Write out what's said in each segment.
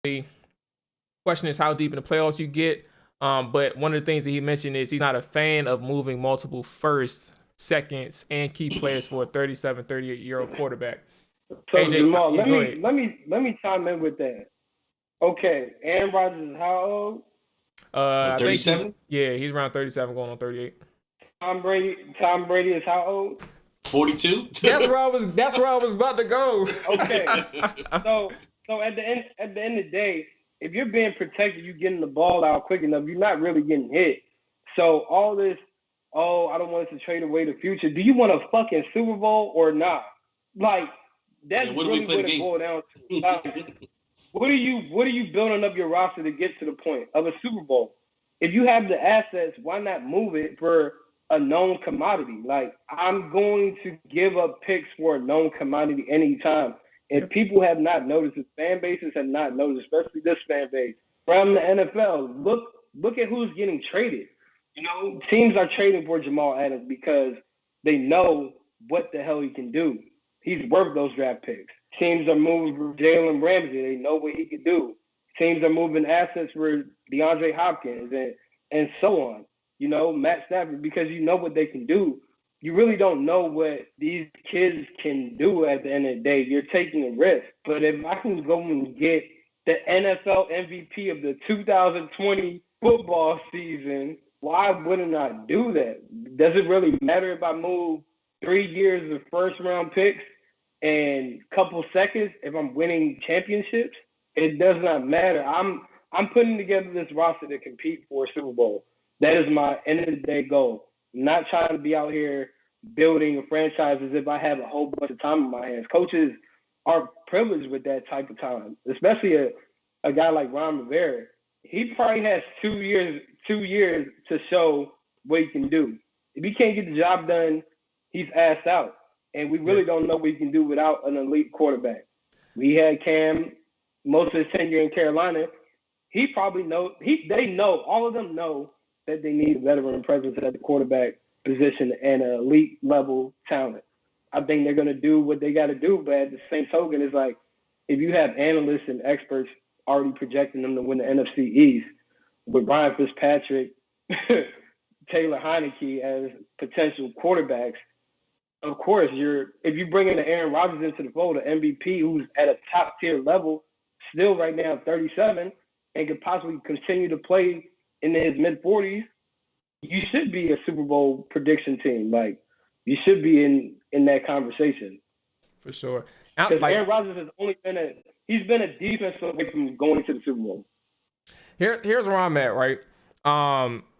The question is how deep in the playoffs you get. But one of the things that he mentioned is he's not a fan of moving multiple firsts, seconds, and key players for a 37, 38-year-old quarterback. So AJ, Jamal, yeah, let me chime in with that. Okay, Aaron Rodgers is how old? I think 37? he's around 37 going on 38. Tom Brady is how old? 42? That's where I was about to go. Okay. So at the end of the day, if you're being protected, you're getting the ball out quick enough, you're not really getting hit. So all this, I don't want us to trade away the future. Do you want a fucking Super Bowl or not? Like, that's really what it boils down to. Like, what are you building up your roster to get to the point of a Super Bowl? If you have the assets, why not move it for a known commodity? Like, I'm going to give up picks for a known commodity anytime. If people have not noticed, if fan bases have not noticed, especially this fan base from the NFL, look at who's getting traded. You know, teams are trading for Jamal Adams because they know what the hell he can do. He's worth those draft picks. Teams are moving for Jalen Ramsey. They know what he can do. Teams are moving assets for DeAndre Hopkins and so on. You know, Matt Stafford, because you know what they can do. You really don't know what these kids can do at the end of the day. You're taking a risk. But if I can go and get the NFL MVP of the 2020 football season, why wouldn't I do that? Does it really matter if I move 3 years of first-round picks and a couple seconds if I'm winning championships? It does not matter. I'm putting together this roster to compete for a Super Bowl. That is my end-of-the-day goal. I'm not trying to be out here building a franchise as if I have a whole bunch of time in my hands. Coaches are privileged with that type of time, especially a guy like Ron Rivera. He probably has 2 years to show what he can do. If he can't get the job done, he's asked out. And we really don't know what he can do without an elite quarterback. We had Cam most of his tenure in Carolina. He probably all of them know that they need a veteran presence at the quarterback position and an elite level talent. I think they're going to do what they got to do, but at the same token, it's like if you have analysts and experts already projecting them to win the NFC East with Ryan Fitzpatrick, Taylor Heineke as potential quarterbacks, of course, if you bring in Aaron Rodgers into the fold, an MVP who's at a top tier level, still right now 37, and could possibly continue to play in his mid-40s, you should be a Super Bowl prediction team. Like, you should be in that conversation. For sure. Because Aaron Rodgers has only been a defense away from going to the Super Bowl. Here's where I'm at, right?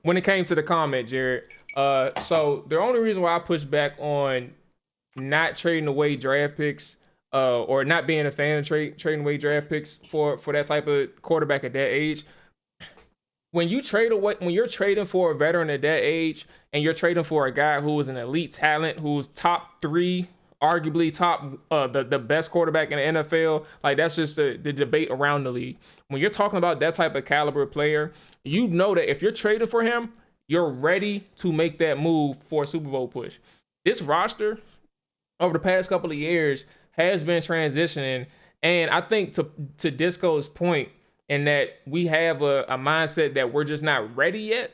When it came to the comment, Jared. So the only reason why I push back on not trading away draft picks, or not being a fan of trading away draft picks for that type of quarterback at that age. When you're trading for a veteran at that age and you're trading for a guy who is an elite talent, who's top 3, arguably the best quarterback in the NFL, like that's just the debate around the league. When you're talking about that type of caliber player, you know that if you're trading for him, you're ready to make that move for a Super Bowl push. This roster over the past couple of years has been transitioning, and I think to Disco's point, and that we have a mindset that we're just not ready yet.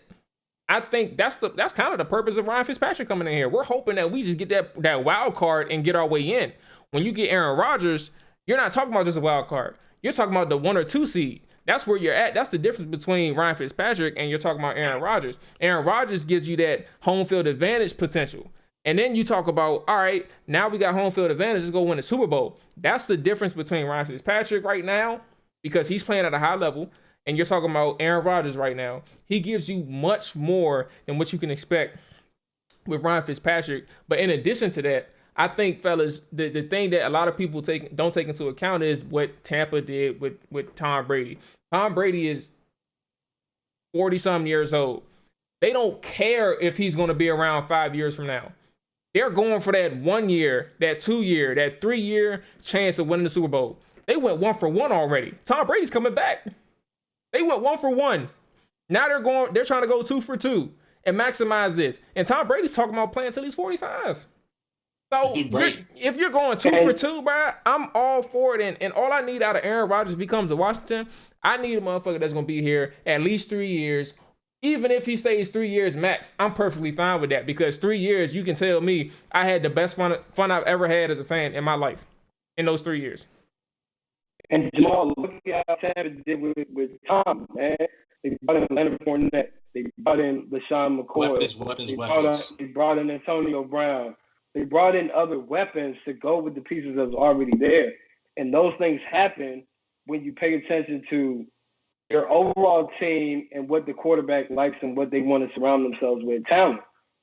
I think that's kind of the purpose of Ryan Fitzpatrick coming in here. We're hoping that we just get that wild card and get our way in. When you get Aaron Rodgers, you're not talking about just a wild card. You're talking about the 1 or 2 seed. That's where you're at. That's the difference between Ryan Fitzpatrick and you're talking about Aaron Rodgers. Aaron Rodgers gives you that home field advantage potential. And then you talk about, all right, now we got home field advantage. Let's go win the Super Bowl. That's the difference between Ryan Fitzpatrick right now, because he's playing at a high level, and you're talking about Aaron Rodgers right now. He gives you much more than what you can expect with Ryan Fitzpatrick. But in addition to that, I think, fellas, the thing that a lot of people don't take into account is what Tampa did with Tom Brady. Tom Brady is 40-something years old. They don't care if he's going to be around 5 years from now. They're going for that 1 year, that 2 year, that 3 year chance of winning the Super Bowl. They went 1 for 1 already. Tom Brady's coming back. They went 1 for 1. Now they're trying to go 2 for 2 and maximize this. And Tom Brady's talking about playing until he's 45. So Right. if you're going 2 for 2, bro, I'm all for it. And all I need out of Aaron Rodgers if he comes to Washington, I need a motherfucker that's gonna be here at least 3 years. Even if he stays 3 years max, I'm perfectly fine with that because 3 years, you can tell me I had the best fun I've ever had as a fan in my life in those 3 years. And Jamal, look at how Tampa did with Tom, man. They brought in Leonard Fournette. They brought in LaShawn McCoy. Weapons. They brought in Antonio Brown. They brought in other weapons to go with the pieces that was already there. And those things happen when you pay attention to your overall team and what the quarterback likes and what they want to surround themselves with. Talent.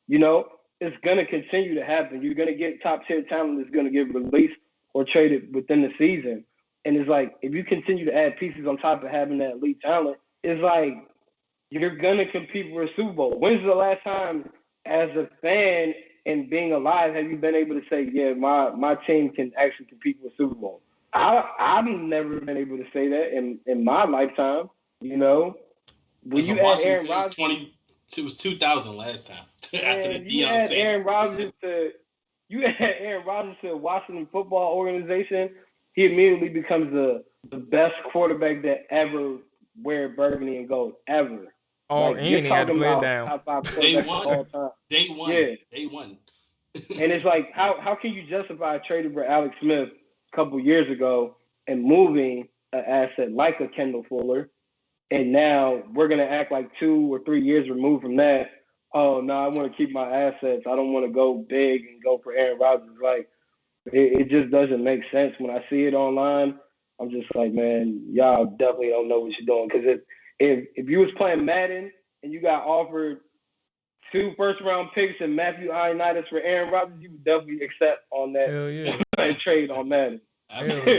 You know, it's going to continue to happen. You're going to get top-tier talent that's going to get released or traded within the season. And it's like, if you continue to add pieces on top of having that elite talent, it's like you're going to compete for a Super Bowl. When's the last time, as a fan and being alive, have you been able to say, yeah, my team can actually compete for a Super Bowl? I've never been able to say that in my lifetime, you know. When you add Aaron Rodgers, it was 2000 last time. After the you add Aaron Rodgers to a Washington football organization, he immediately becomes the best quarterback that ever wear burgundy and gold, ever. Oh, and he had to play it down. Day one. And it's like, how can you justify trading for Alex Smith a couple years ago and moving an asset like a Kendall Fuller, and now we're going to act like 2 or 3 years removed from that? Oh, no, I want to keep my assets. I don't want to go big and go for Aaron Rodgers. Like, it just doesn't make sense. When I see it online, I'm just like, man, y'all definitely don't know what you're doing. Because if you was playing Madden and you got offered 2 first-round picks and Matthew Ioannidis for Aaron Rodgers, you would definitely accept on that trade on Madden. Absolutely.